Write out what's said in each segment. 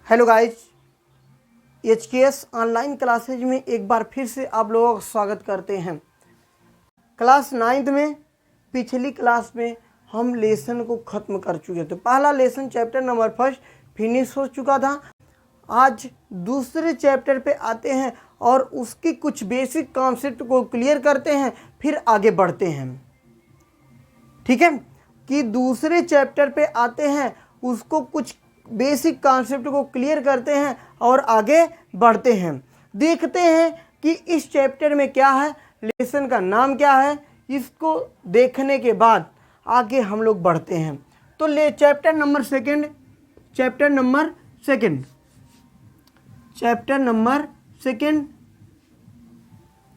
Hello guys, HKS online classes में एक बार फिर से आप लोगों का स्वागत करते हैं। क्लास 9th में पिछली क्लास में हम लेसन को ख़त्म कर चुके थे। पहला लेसन चैप्टर नंबर 1 फिनिश हो चुका था। आज दूसरे चैप्टर पे आते हैं और उसकी कुछ बेसिक कॉन्सेप्ट को क्लियर करते हैं, फिर आगे बढ़ते हैं। ठीक है कि दूसरे चैप्टर पे आते हैं, उसको कुछ बेसिक कॉन्सेप्ट को क्लियर करते हैं और आगे बढ़ते हैं। देखते हैं कि इस चैप्टर में क्या है, लेसन का नाम क्या है। इसको देखने के बाद आगे हम लोग बढ़ते हैं। तो ले चैप्टर नंबर सेकंड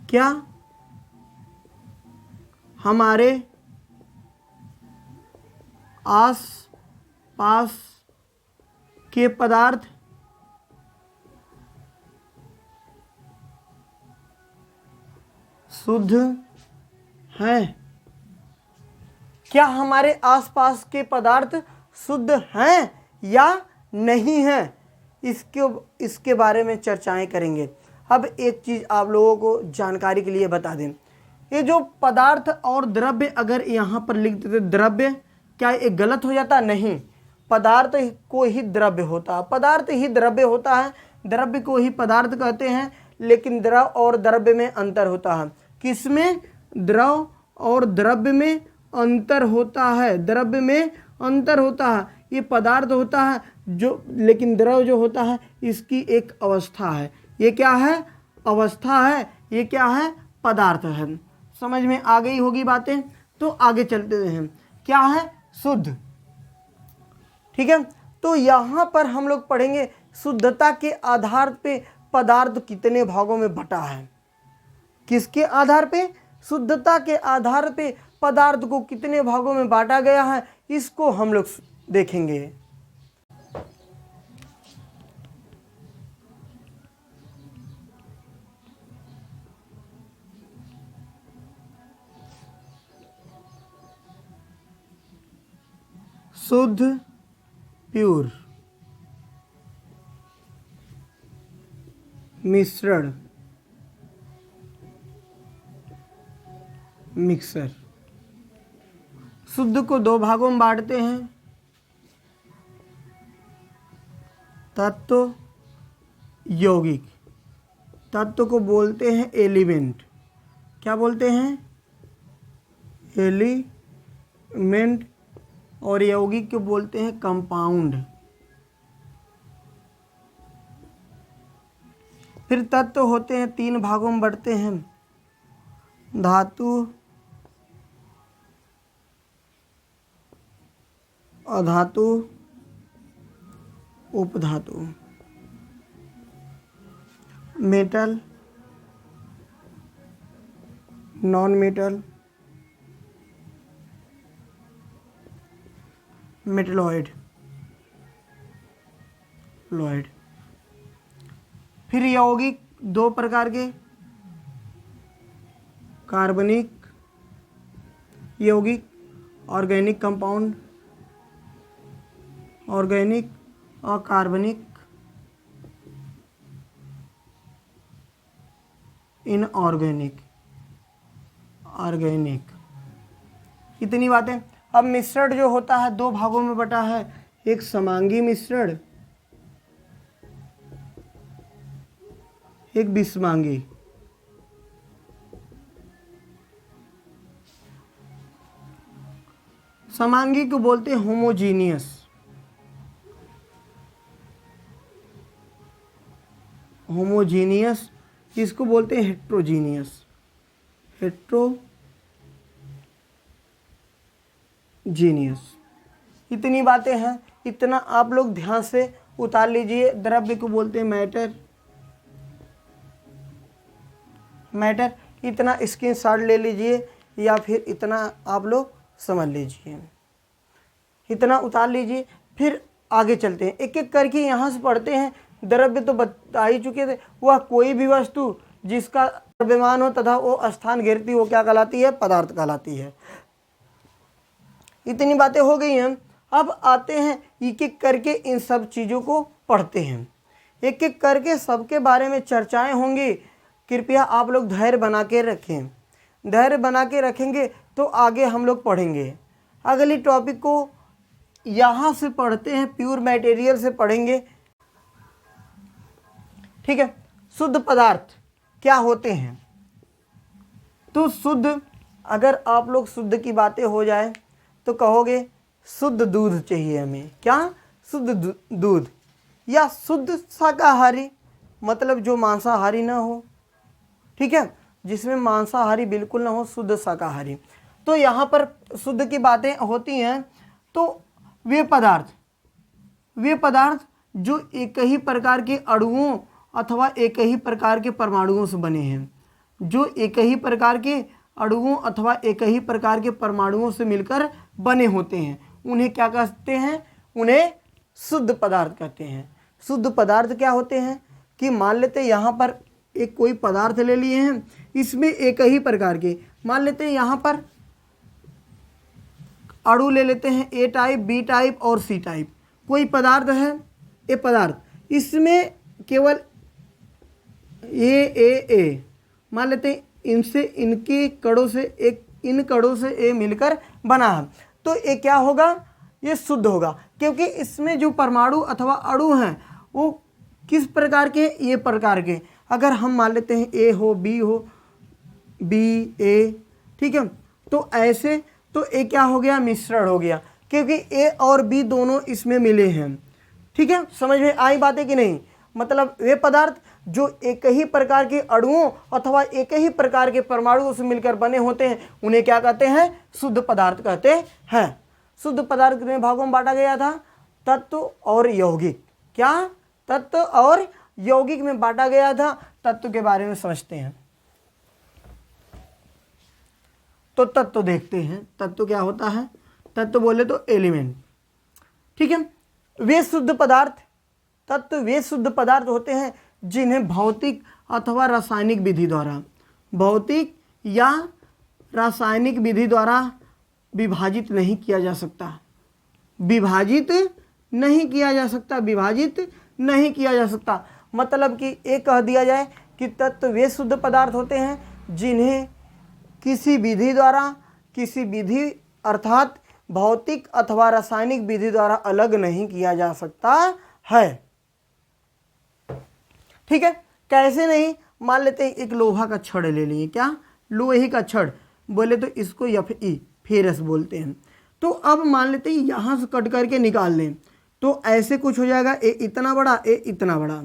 क्या हमारे आस पास के पदार्थ शुद्ध हैं? क्या हमारे आसपास के पदार्थ शुद्ध हैं या नहीं हैं, इसके बारे में चर्चाएं करेंगे। अब एक चीज़ आप लोगों को जानकारी के लिए बता दें, ये जो पदार्थ और द्रव्य अगर यहाँ पर लिख देते द्रव्य, क्या ये गलत हो जाता? नहीं, पदार्थ को ही द्रव्य होता है, पदार्थ ही द्रव्य होता है, द्रव्य को ही पदार्थ कहते हैं। लेकिन द्रव और द्रव्य में अंतर होता है। किसमें? द्रव और द्रव्य में अंतर होता है, द्रव्य में अंतर होता है। ये पदार्थ होता है जो, लेकिन द्रव जो होता है इसकी एक अवस्था है। ये क्या है? अवस्था है। ये क्या है? पदार्थ है। समझ में आ गई होगी बातें। तो आगे चलते हैं। क्या है? शुद्ध। ठीक है, तो यहाँ पर हम लोग पढ़ेंगे शुद्धता के आधार पे पदार्थ कितने भागों में बटा है। किसके आधार पे? शुद्धता के आधार पे पदार्थ को कितने भागों में बांटा गया है, इसको हम लोग देखेंगे। शुद्ध, प्योर, मिश्रण, मिक्सर। शुद्ध को दो भागों में बांटते हैं, तत्व, यौगिक। तत्व को बोलते हैं एलिमेंट। क्या बोलते हैं? एलिमेंट। और यौगिक को बोलते हैं कंपाउंड। फिर तत्व होते हैं, 3 भागों में बढ़ते हैं, धातु, अधातु, उपधातु। मेटल, नॉन मेटल, मेटलॉइड, लॉइड। फिर यौगिक 2 प्रकार के, कार्बनिक यौगिक, ऑर्गेनिक कंपाउंड, ऑर्गेनिक और कार्बनिक, इनऑर्गेनिक, ऑर्गेनिक। इतनी बातें। अब मिश्रण जो होता है 2 भागों में बटा है, एक समांगी मिश्रण, एक विषमांगी। समांगी को बोलते हैं होमोजीनियस। होमोजीनियस। इसको बोलते हैं हेट्रोजीनियस। हेट्रोजीनियस। इतनी बातें हैं, इतना आप लोग ध्यान से उतार लीजिए। द्रव्य को बोलते हैं मैटर। मैटर, इतना स्क्रीनशॉट ले लीजिए या फिर इतना आप लोग समझ लीजिए, इतना उतार लीजिए। फिर आगे चलते हैं, एक एक करके यहाँ से पढ़ते हैं। द्रव्य तो बता ही चुके थे, वह कोई भी वस्तु जिसका द्रव्यमान हो तथा वो स्थान घेरती हो, क्या कहलाती है? पदार्थ कहलाती है। इतनी बातें हो गई हैं। अब आते हैं एक एक करके इन सब चीज़ों को पढ़ते हैं। एक एक करके सबके बारे में चर्चाएं होंगी। कृपया आप लोग धैर्य बना के रखें। धैर्य बना के रखेंगे तो आगे हम लोग पढ़ेंगे। अगली टॉपिक को यहाँ से पढ़ते हैं, प्योर मटेरियल से पढ़ेंगे। ठीक है, शुद्ध पदार्थ क्या होते हैं? तो शुद्ध, अगर आप लोग शुद्ध की बातें हो जाए तो कहोगे शुद्ध दूध चाहिए हमें। क्या? शुद्ध दूध या शुद्ध शाकाहारी, मतलब जो मांसाहारी ना हो। ठीक है, जिसमें मांसाहारी बिल्कुल ना हो, शुद्ध शाकाहारी। तो यहाँ पर शुद्ध की बातें होती हैं। तो वे पदार्थ जो एक ही प्रकार के अणुओं अथवा एक ही प्रकार के परमाणुओं से बने हैं, जो एक ही प्रकार के अणुओं अथवा एक ही प्रकार के परमाणुओं से मिलकर बने होते हैं, उन्हें क्या कहते हैं? उन्हें शुद्ध पदार्थ कहते हैं। शुद्ध पदार्थ क्या होते हैं कि मान लेते हैं यहाँ पर एक कोई पदार्थ ले लिए हैं, इसमें एक ही प्रकार के, मान लेते हैं यहाँ पर अणु ले लेते हैं, ए टाइप, बी टाइप और सी टाइप। कोई पदार्थ है, ए पदार्थ, इसमें केवल ए मान लेते हैं, इनसे इनके कड़ों से एक, इन कड़ों से ए मिलकर बना है, तो ये क्या होगा? ये शुद्ध होगा, क्योंकि इसमें जो परमाणु अथवा अणु हैं वो किस प्रकार के? ये प्रकार के। अगर हम मान लेते हैं ए हो, बी हो, बी ए, ठीक है, तो ऐसे तो ए क्या हो गया? मिश्रण हो गया, क्योंकि ए और बी दोनों इसमें मिले हैं। ठीक है, समझ में आई बातें कि नहीं? मतलब वे पदार्थ जो एक ही प्रकार के अणुओं अथवा एक ही प्रकार के परमाणुओं से मिलकर बने होते हैं, उन्हें क्या कहते हैं? शुद्ध पदार्थ कहते हैं। शुद्ध पदार्थ कितने भागों में बांटा गया था? तत्व और यौगिक। क्या? तत्व और यौगिक में बांटा गया था। तत्व के बारे में समझते हैं। तो तत्व देखते हैं, तत्व क्या होता है? तत्व बोले तो एलिमेंट। ठीक है, वे शुद्ध पदार्थ, तत्व वे शुद्ध पदार्थ होते हैं जिन्हें भौतिक अथवा रासायनिक विधि द्वारा, भौतिक या रासायनिक विधि द्वारा विभाजित नहीं किया जा सकता। विभाजित नहीं किया जा सकता, विभाजित नहीं किया जा सकता। मतलब कि एक कह दिया जाए कि तत्व वे शुद्ध पदार्थ होते हैं जिन्हें किसी विधि द्वारा, किसी विधि अर्थात भौतिक अथवा रासायनिक विधि द्वारा अलग नहीं किया जा सकता है। ठीक है, कैसे नहीं? मान लेते हैं एक लोहा का छड़ ले लिए। क्या? लोहे का छड़, बोले तो इसको Fe, फेरस बोलते हैं। तो अब मान लेते हैं यहाँ से कट करके निकाल लें, तो ऐसे कुछ हो जाएगा, ए इतना बड़ा, ए इतना बड़ा।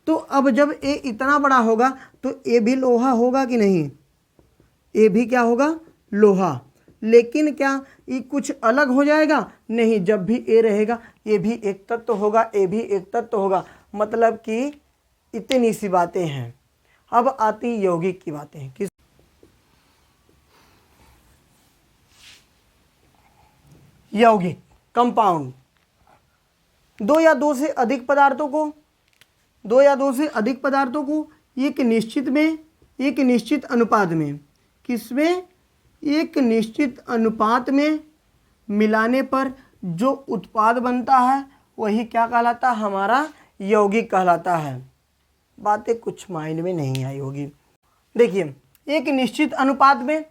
तो अब जब ए इतना बड़ा होगा तो ए भी लोहा होगा कि नहीं? ए भी क्या होगा? लोहा। लेकिन क्या ये कुछ अलग हो जाएगा? नहीं, जब भी ए रहेगा ये भी एक तत्व होगा, ए भी एक तत्व होगा। मतलब कि इतनी सी बातें हैं। अब आती यौगिक की बातें। किस? यौगिक, कंपाउंड, दो या दो से अधिक पदार्थों को एक निश्चित अनुपात में, किसमें? एक निश्चित अनुपात में मिलाने पर जो उत्पाद बनता है वही क्या कहलाता है? हमारा यौगिक कहलाता है। बातें कुछ माइंड में नहीं आई होगी। देखिए, एक निश्चित अनुपात में,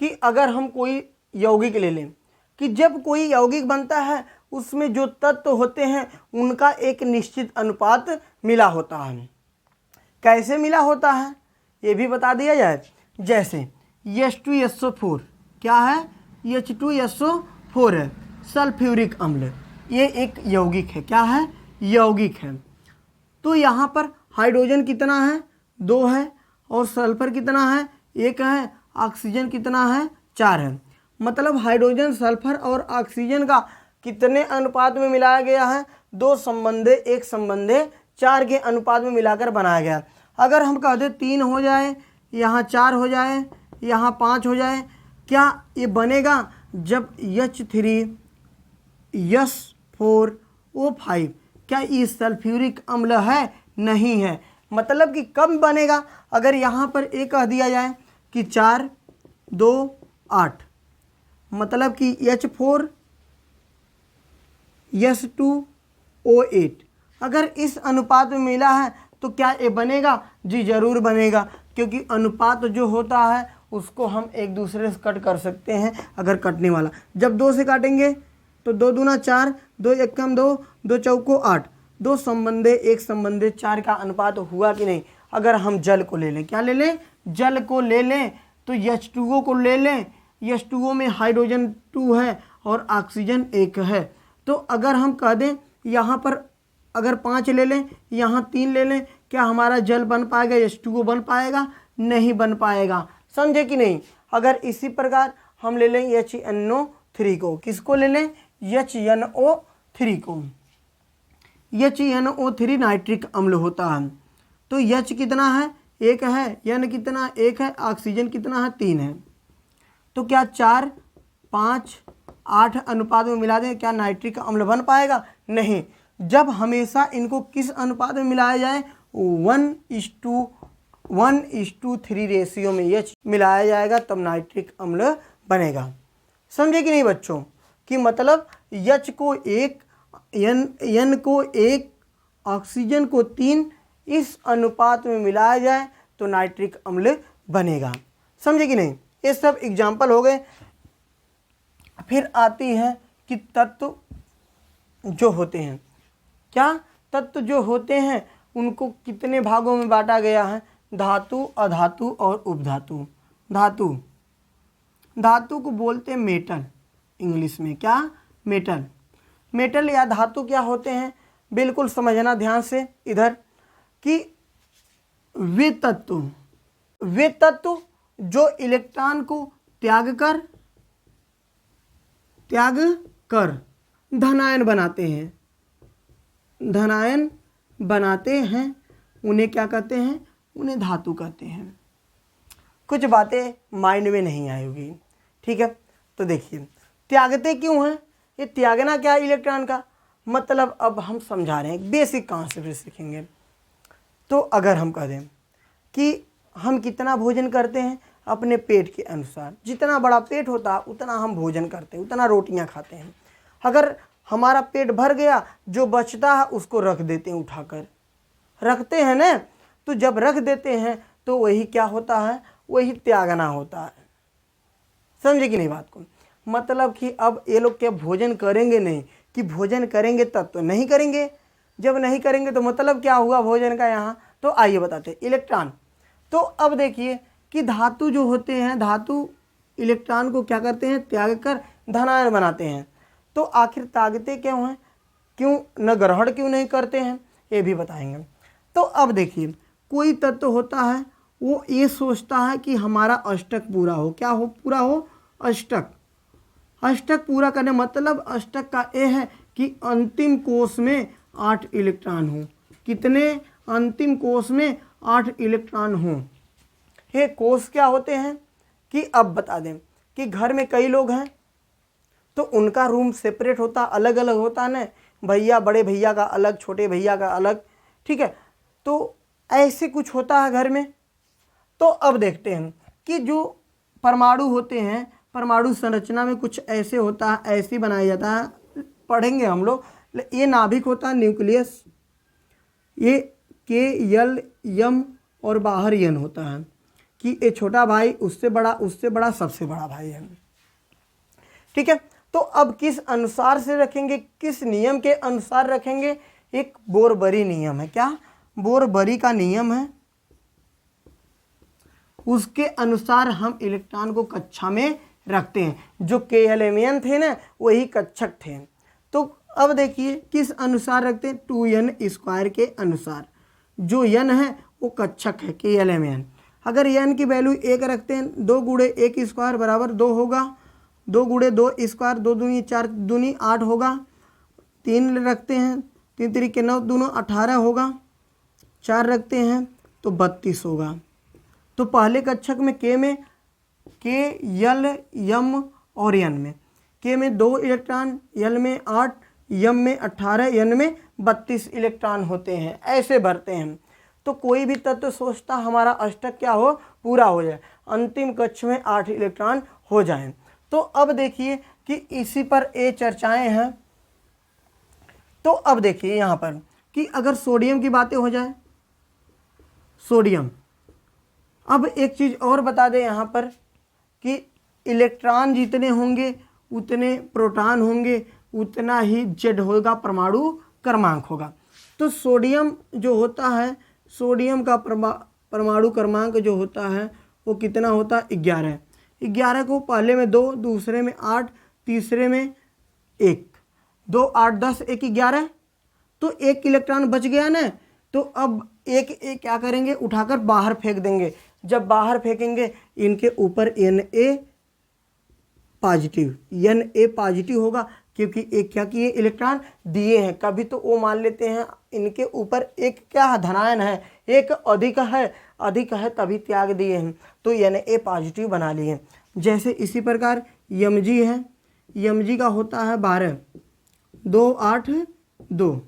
कि अगर हम कोई यौगिक ले लें, कि जब कोई यौगिक बनता है उसमें जो तत्व होते हैं उनका एक निश्चित अनुपात मिला होता है। कैसे मिला होता है ये भी बता दिया जाए। जैसे H2SO4 क्या है? H2SO4 है, सल्फ्यूरिक अम्ल, ये एक यौगिक है। क्या है? यौगिक है। तो यहाँ पर हाइड्रोजन कितना है? 2 है। और सल्फर कितना है? 1 है। ऑक्सीजन कितना है? 4 है। मतलब हाइड्रोजन, सल्फर और ऑक्सीजन का कितने अनुपात में मिलाया गया है? 2 संबंधे 1 संबंधे 4 के अनुपात में मिलाकर बनाया गया। अगर हम कहते 3 हो जाए, यहाँ 4 हो जाए, यहाँ 5 हो जाए, क्या ये बनेगा? जब H3S4O5, क्या ये सल्फ्यूरिक अम्ल है? नहीं है। मतलब कि कब बनेगा? अगर यहाँ पर एक कह दिया जाए कि 4, 2, 8, मतलब कि H4S2O8 अगर इस अनुपात में मिला है तो क्या ये बनेगा? जी ज़रूर बनेगा, क्योंकि अनुपात जो होता है उसको हम एक दूसरे से कट कर सकते हैं। अगर कटने वाला जब 2 से काटेंगे तो 2 दूना 4, 2 एकम 2, 2 चौको 8, 2 संबंधे 1 संबंधे 4 का अनुपात हुआ कि नहीं? अगर हम जल को ले लें, क्या ले लें? जल को ले लें, तो H2O को ले लें। H2O में हाइड्रोजन 2 है और ऑक्सीजन 1 है। तो अगर हम कह दें यहाँ पर अगर 5 ले लें, यहाँ 3 ले लें, क्या हमारा जल बन पाएगा? H2O बन पाएगा? नहीं बन पाएगा। समझे कि नहीं? अगर इसी प्रकार हम ले लें HNO3 को, किसको ले लें? HNO3 को। HNO3 नाइट्रिक अम्ल होता है। तो H कितना है? 1 है। N कितना? 1 है। ऑक्सीजन कितना है? 3 है। तो क्या 4, 5, 8 अनुपात में मिला दें, क्या नाइट्रिक अम्ल बन पाएगा? नहीं। जब हमेशा इनको किस अनुपात में मिलाया जाए? 1:1:3 रेशियो में H मिलाया जाएगा, तब नाइट्रिक अम्ल बनेगा। समझे कि नहीं बच्चों? कि मतलब H को 1, N को 1, ऑक्सीजन को 3 इस अनुपात में मिलाया जाए तो नाइट्रिक अम्ल बनेगा। समझे कि नहीं? ये सब एग्जाम्पल हो गए। फिर आती है कि तत्व जो होते हैं, क्या तत्व जो होते हैं उनको कितने भागों में बांटा गया है? धातु, अधातु और उपधातु। धातु, धातु को बोलते हैं मेटल, इंग्लिश में क्या? मेटल। मेटल या धातु क्या होते हैं? बिल्कुल समझना ध्यान से इधर कि वे तत्व जो इलेक्ट्रॉन को त्याग कर धनायन बनाते हैं, उन्हें क्या कहते हैं? उन्हें धातु कहते हैं। कुछ बातें माइंड में नहीं आई होगी, ठीक है? तो देखिए, त्यागते क्यों हैं? ये त्यागना क्या है इलेक्ट्रॉन का? मतलब अब हम समझा रहे हैं, बेसिक कॉन्सेप्ट सीखेंगे। तो अगर हम कह दें कि हम कितना भोजन करते हैं? अपने पेट के अनुसार। जितना बड़ा पेट होता है उतना हम भोजन करते हैं, उतना रोटियां खाते हैं। अगर हमारा पेट भर गया, जो बचता है उसको रख देते हैं, उठाकर रखते हैं ना। तो जब रख देते हैं तो वही क्या होता है? वही त्यागना होता है। समझे कि नहीं बात को? मतलब कि अब ये लोग क्या भोजन करेंगे? नहीं, कि भोजन करेंगे तब तो नहीं करेंगे। जब नहीं करेंगे तो मतलब क्या हुआ भोजन का यहाँ? तो आइए बताते हैं। इलेक्ट्रॉन, तो अब देखिए कि धातु जो होते हैं, धातु इलेक्ट्रॉन को क्या करते हैं? त्याग कर धनायन बनाते हैं। तो आखिर त्यागते क्यों हैं? क्यों न ग्रहण क्यों नहीं करते हैं? ये भी बताएंगे। तो अब देखिए, कोई तत्व होता है वो ये सोचता है कि हमारा अष्टक पूरा हो। क्या हो? पूरा हो अष्टक। अष्टक पूरा करने मतलब अष्टक का ये है कि अंतिम कोष में 8 इलेक्ट्रॉन हो। कितने? अंतिम कोष में 8 इलेक्ट्रॉन हो। ये कोष क्या होते हैं कि अब बता दें कि घर में कई लोग हैं तो उनका रूम सेपरेट होता, अलग अलग होता है ना। भैया, बड़े भैया का अलग, छोटे भैया का अलग, ठीक है? तो ऐसे कुछ होता है घर में। तो अब देखते हैं कि जो परमाणु होते हैं, परमाणु संरचना में कुछ ऐसे होता है, ऐसे बनाया जाता है, पढ़ेंगे हम लोग। ये नाभिक होता है, न्यूक्लियस, ये K, L, M और बाहर N होता है कि ये छोटा भाई, उससे बड़ा सबसे बड़ा भाई है, ठीक है? तो अब किस अनुसार से रखेंगे? किस नियम के अनुसार रखेंगे? एक बोरबरी नियम है। क्या? बोरबरी का नियम है, उसके अनुसार हम इलेक्ट्रॉन को कक्षा में रखते हैं। जो KLMN थे ना, वही कक्षक थे। तो अब देखिए किस अनुसार रखते हैं? 2n² के अनुसार। जो n है वो कक्षक है KLMN। अगर n की वैल्यू 1 रखते हैं, 2 × 1² बराबर 2 होगा। 2 × 2², 2 दूनी 4 दूनी 8 होगा। 3 रखते हैं, 3 3 के 9, दोनों 18 होगा। 4 रखते हैं तो 32 होगा। तो पहले कक्षक में K, L, M और N में, K में 2 इलेक्ट्रॉन, L में 8, M में 18, N में 32 इलेक्ट्रॉन होते हैं। ऐसे भरते हैं। तो कोई भी तत्व सोचता हमारा अष्टक क्या हो? पूरा हो जाए, अंतिम कक्ष में 8 इलेक्ट्रॉन हो जाएं। तो अब देखिए कि इसी पर ये चर्चाएं हैं। तो अब देखिए यहाँ पर कि अगर सोडियम की बातें हो जाए, सोडियम, अब एक चीज़ और बता दें यहाँ पर कि इलेक्ट्रॉन जितने होंगे उतने प्रोटॉन होंगे, उतना ही जेड होगा, परमाणु क्रमांक होगा। तो सोडियम जो होता है, सोडियम का परमाणु क्रमांक जो होता है वो कितना होता है? 11। 11 को पहले में 2, दूसरे में 8, तीसरे में 1, 2 8 10 1 11, तो 1 इलेक्ट्रॉन बच गया ना। तो अब एक क्या करेंगे? उठाकर बाहर फेंक देंगे। जब बाहर फेंकेंगे इनके ऊपर Na पॉजिटिव होगा, क्योंकि एक क्या किए? इलेक्ट्रॉन दिए हैं। कभी तो वो मान लेते हैं इनके ऊपर एक क्या धनायन है, एक अधिक है तभी त्याग दिए हैं, तो Na पॉजिटिव बना लिए। जैसे इसी प्रकार Mg है, Mg का होता है 12, 2 8 2,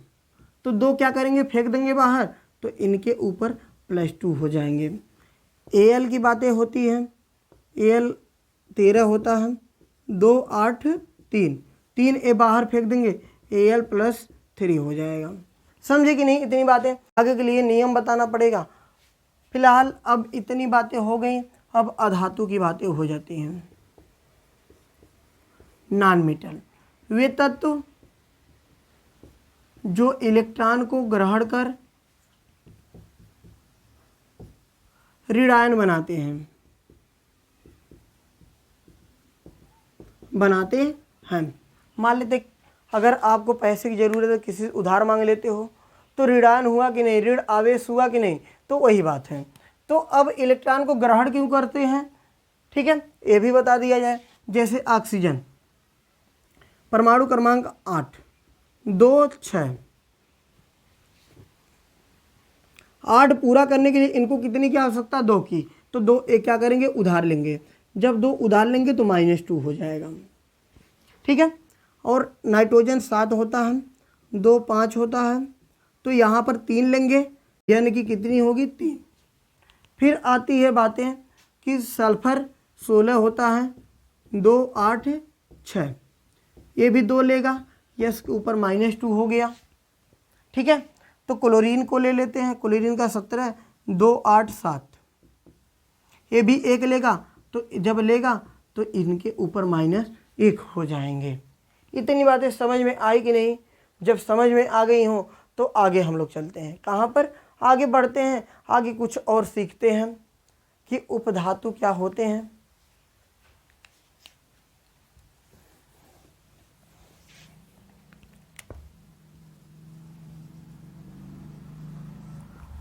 तो 2 क्या करेंगे? फेंक देंगे बाहर, तो इनके ऊपर +2 हो जाएंगे। Al की बातें होती हैं, Al 13 होता है, 2 8 3, 3 ए बाहर फेंक देंगे, Al +3 हो जाएगा। समझे कि नहीं? इतनी बातें आगे के लिए नियम बताना पड़ेगा। फिलहाल अब इतनी बातें हो गई, अब अधातु की बातें हो जाती हैं। नॉन मेटल, वे तत्व जो इलेक्ट्रॉन को ग्रहण कर ऋणायन बनाते हैं, मान लेते अगर आपको पैसे की ज़रूरत है, किसी से उधार मांग लेते हो, तो ऋणायन हुआ कि नहीं, ऋण आवेश हुआ कि नहीं, तो वही बात है। तो अब इलेक्ट्रॉन को ग्रहण क्यों करते हैं, ठीक है, ये भी बता दिया जाए। जैसे ऑक्सीजन, परमाणु क्रमांक 8, 2 6, 8 पूरा करने के लिए इनको कितनी की आवश्यकता? 2 की, तो 2 एक क्या करेंगे? उधार लेंगे। जब 2 उधार लेंगे तो -2 हो जाएगा, ठीक है। और नाइट्रोजन 7 होता है, 2 5 होता है, तो यहाँ पर 3 लेंगे, यानी कि कितनी होगी? 3। फिर आती है बातें कि सल्फर 16 होता है, 2 8 6, ये भी 2 लेगा, यस के ऊपर -2 हो गया, ठीक है। तो क्लोरीन को ले लेते हैं, क्लोरीन का 17, 2 8 7, ये भी 1 लेगा, तो जब लेगा तो इनके ऊपर -1 हो जाएंगे। इतनी बातें समझ में आई कि नहीं? जब समझ में आ गई हो तो आगे हम लोग चलते हैं। कहाँ पर आगे बढ़ते हैं? आगे कुछ और सीखते हैं कि उपधातु क्या होते हैं।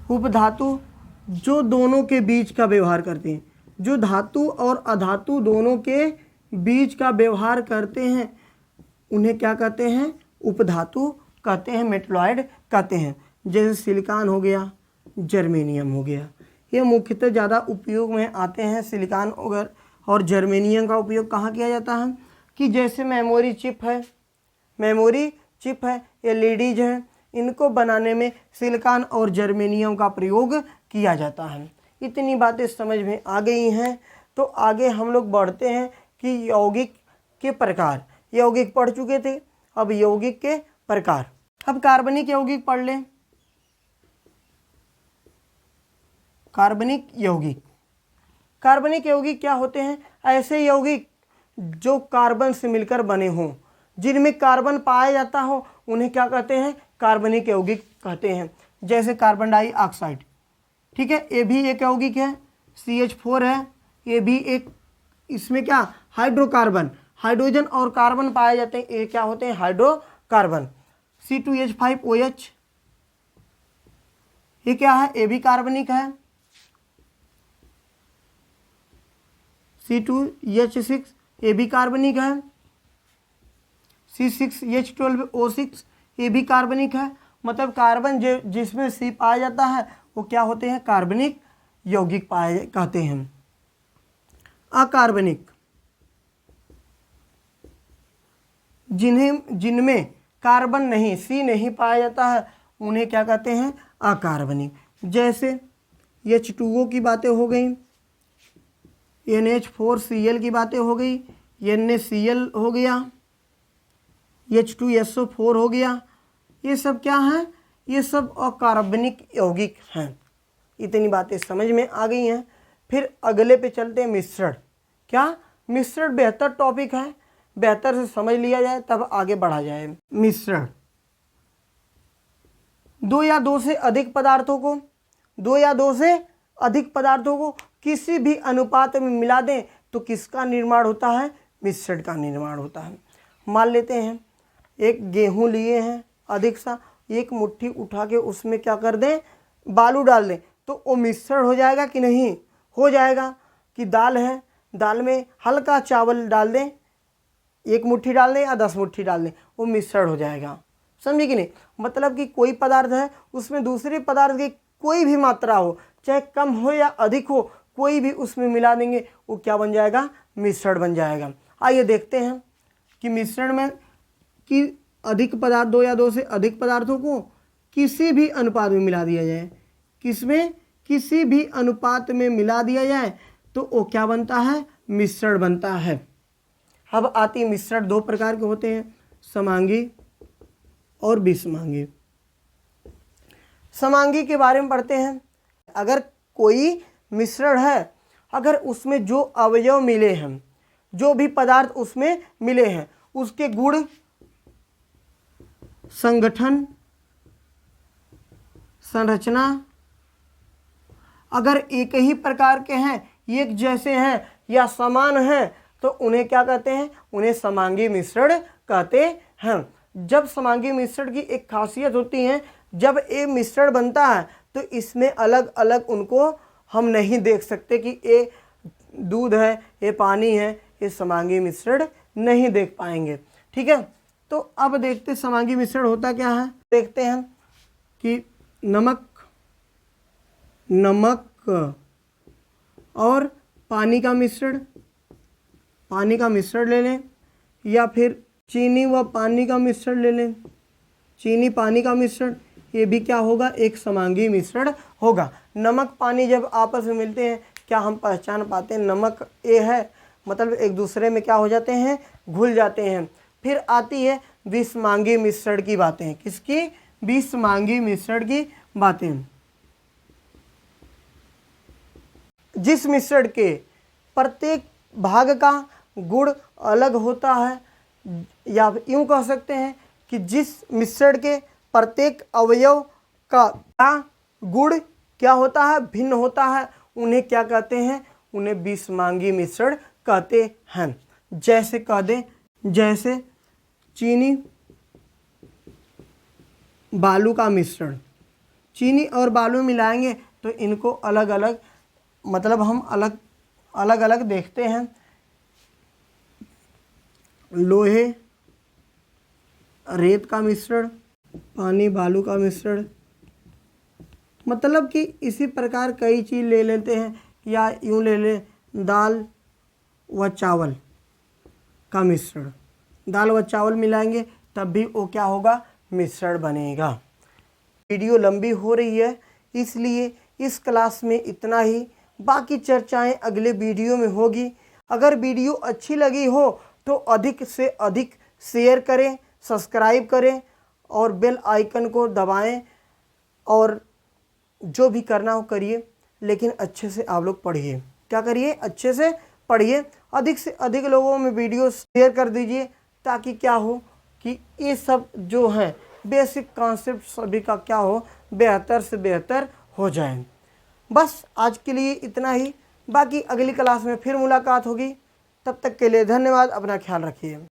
उपधातु जो दोनों के बीच का व्यवहार करते हैं, जो धातु और अधातु दोनों के बीच का व्यवहार करते हैं, उन्हें क्या कहते हैं? उपधातु कहते हैं, मेटलॉइड कहते हैं। जैसे सिलिकॉन हो गया, जर्मेनियम हो गया, ये मुख्यतः ज़्यादा उपयोग में आते हैं। सिलिकॉन और जर्मेनियम का उपयोग कहाँ किया जाता है? कि जैसे मेमोरी चिप है, एलईडीज हैं, इनको बनाने में सिलिकॉन और जर्मेनियम का प्रयोग किया जाता है। इतनी बातें समझ में आ गई हैं, तो आगे हम लोग बढ़ते हैं कि यौगिक के प्रकार। यौगिक पढ़ चुके थे, अब यौगिक के प्रकार। अब कार्बनिक यौगिक पढ़ लें। कार्बनिक यौगिक क्या होते हैं? ऐसे यौगिक जो कार्बन से मिलकर बने हों, जिनमें कार्बन पाया जाता हो, उन्हें क्या कहते हैं? कार्बनिक यौगिक कहते हैं। जैसे कार्बन डाइऑक्साइड, ठीक है, ये भी एक यौगिक है, CH4 है, ये भी एक, इसमें क्या? हाइड्रोकार्बन, हाइड्रोजन और कार्बन पाए जाते हैं, ये क्या होते हैं? हाइड्रोकार्बन। C2H5OH, ये क्या है? ये भी कार्बनिक है। C2H6, ये भी कार्बनिक है। C6H12O6, ये भी कार्बनिक है। मतलब कार्बन जिसमें C पाया जाता है वो क्या होते हैं? कार्बनिक यौगिक पाए कहते हैं। अकार्बनिक, जिनमें कार्बन नहीं, C नहीं पाया जाता है, उन्हें क्या कहते हैं? अकार्बनिक। जैसे H2O की बातें हो गई, NH4Cl की बातें हो गई, NaCl हो गया, H2SO4 हो गया। ये सब क्या है? ये सब अकार्बनिक यौगिक हैं। इतनी बातें समझ में आ गई हैं। फिर अगले पे चलते हैं, मिश्रण। क्या मिश्रण बेहतर टॉपिक है, बेहतर से समझ लिया जाए तब आगे बढ़ा जाए। मिश्रण, दो या दो से अधिक पदार्थों को किसी भी अनुपात में मिला दें तो किसका निर्माण होता है? मिश्रण का निर्माण होता है। मान लेते हैं एक गेहूं लिए हैं अधिक सा, एक मुट्ठी उठा के उसमें क्या कर दें? बालू डाल दें, तो वो मिश्रण हो जाएगा कि नहीं? हो जाएगा। कि दाल है, दाल में हल्का चावल डाल दें, 1 मुट्ठी डाल दें या 10 मुट्ठी डाल दें, वो मिश्रण हो जाएगा। समझे कि नहीं? मतलब कि कोई पदार्थ है, उसमें दूसरे पदार्थ की कोई भी मात्रा हो, चाहे कम हो या अधिक हो, कोई भी उसमें मिला देंगे, वो क्या बन जाएगा? मिश्रण बन जाएगा। आइए देखते हैं कि मिश्रण में कि अधिक पदार्थ, दो या दो से अधिक पदार्थों को किसी भी अनुपात में मिला दिया जाए, किसमें? किसी भी अनुपात में मिला दिया जाए तो वो क्या बनता है? मिश्रण बनता है। अब आती मिश्रण 2 प्रकार के होते हैं, समांगी और विषमांगी। समांगी के बारे में पढ़ते हैं। अगर कोई मिश्रण है, अगर उसमें जो अवयव मिले हैं, जो भी पदार्थ उसमें मिले हैं, उसके गुण, संगठन, संरचना अगर एक ही प्रकार के हैं, एक जैसे हैं या समान हैं, तो उन्हें क्या कहते हैं? उन्हें समांगी मिश्रण कहते हैं। जब समांगी मिश्रण की एक खासियत होती है, जब ये मिश्रण बनता है तो इसमें अलग अलग उनको हम नहीं देख सकते कि ये दूध है, ये पानी है, ये समांगी मिश्रण नहीं देख पाएंगे। ठीक है, तो अब देखते समांगी मिश्रण होता क्या है। देखते हैं कि नमक और पानी का मिश्रण ले लें, या फिर चीनी व पानी का मिश्रण ले लें, चीनी पानी का मिश्रण, ये भी क्या होगा? एक समांगी मिश्रण होगा। नमक पानी जब आपस में मिलते हैं, क्या हम पहचान पाते हैं नमक ये है? मतलब एक दूसरे में क्या हो जाते हैं? घुल जाते हैं। फिर आती है विषमांगी मिश्रण की बातें। किसकी? विषमांगी मिश्रण की बातें। जिस मिश्रण के प्रत्येक भाग का गुण अलग होता है, या यूं कह सकते हैं कि जिस मिश्रण के प्रत्येक अवयव का गुण क्या होता है? भिन्न होता है, उन्हें क्या कहते हैं? उन्हें विषमांगी मिश्रण कहते हैं। जैसे कह दें, जैसे चीनी बालू का मिश्रण, चीनी और बालू मिलाएंगे तो इनको अलग अलग, मतलब हम अलग अलग देखते हैं। लोहे रेत का मिश्रण, पानी बालू का मिश्रण, मतलब कि इसी प्रकार कई चीज़ ले लेते हैं। या यूँ ले लें दाल व चावल का मिश्रण, दाल व चावल मिलाएंगे तब भी वो क्या होगा? मिश्रण बनेगा। वीडियो लंबी हो रही है, इसलिए इस क्लास में इतना ही। बाकी चर्चाएं अगले वीडियो में होगी। अगर वीडियो अच्छी लगी हो तो अधिक से अधिक शेयर करें, सब्सक्राइब करें और बेल आइकन को दबाएं, और जो भी करना हो करिए, लेकिन अच्छे से आप लोग पढ़िए। क्या करिए? अच्छे से पढ़िए। अधिक से अधिक लोगों में वीडियो शेयर कर दीजिए, ताकि क्या हो कि ये सब जो हैं बेसिक कॉन्सेप्ट सभी का क्या हो? बेहतर से बेहतर हो जाए। बस आज के लिए इतना ही। बाकी अगली क्लास में फिर मुलाकात होगी। तब तक के लिए धन्यवाद। अपना ख्याल रखिए।